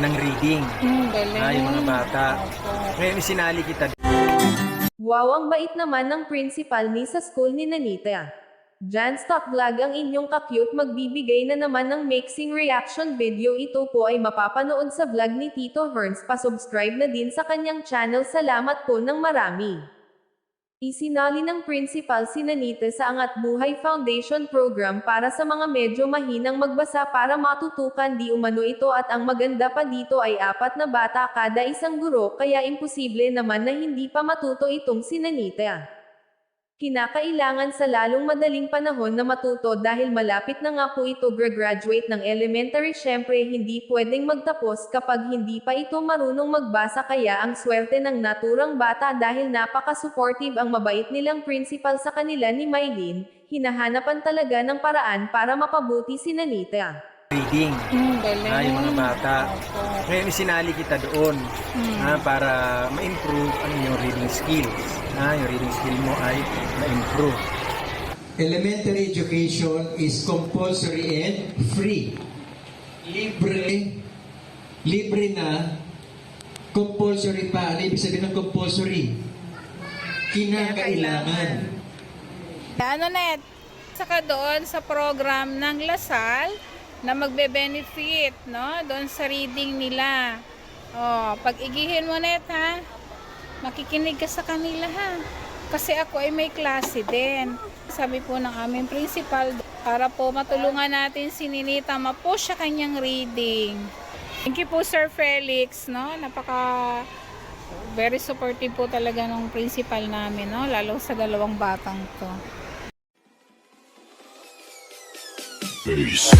ng reading. Yung mga bata. Ngayon sinali kita. Wow, ang bait naman ng principal ni sa school ni Nanita. Jan Stock Vlog ang inyong ka-cute, magbibigay na naman ng mixing reaction video. Ito po ay mapapanood sa vlog ni Tito Herns. Pa-subscribe na din sa kanyang channel. Salamat po ng marami. Isinali ng principal si Nanita sa Angat Buhay Foundation Program para sa mga medyo mahinang magbasa para matutukan di umano ito, at ang maganda pa dito ay 4 na bata kada isang guro, kaya imposible naman na hindi pa matuto itong si Nanita. Kinakailangan sa lalong madaling panahon na matuto dahil malapit na nga po ito graduate ng elementary. Syempre hindi pwedeng magtapos kapag hindi pa ito marunong magbasa, kaya ang swerte ng naturang bata dahil napaka-supportive ang mabait nilang principal sa kanila ni Mylene. Hinahanapan talaga ng paraan para mapabuti si Nanita. Reading. Yung mga bata. Ngayon sinali kita doon para ma-improve ang iyong reading skills. Yung reading skill mo ay ma-improve. Elementary education is compulsory and free. Libre na, compulsory pa. Ano ibig sabihin ng compulsory? Kinakailangan. Ano net? Saka doon sa program ng Lasal na magbe-benefit, no? Doon sa reading nila. Pag-igihin mo net, ha? Makikinig ka sa kanila, ha? Kasi ako ay may klase din. Sabi po ng aming principal, para po matulungan natin si Ninita ma-push sa kanyang reading. Thank you po, Sir Felix, no? Very supportive po talaga ng principal namin, no? Lalo sa 2 batang to. Peace.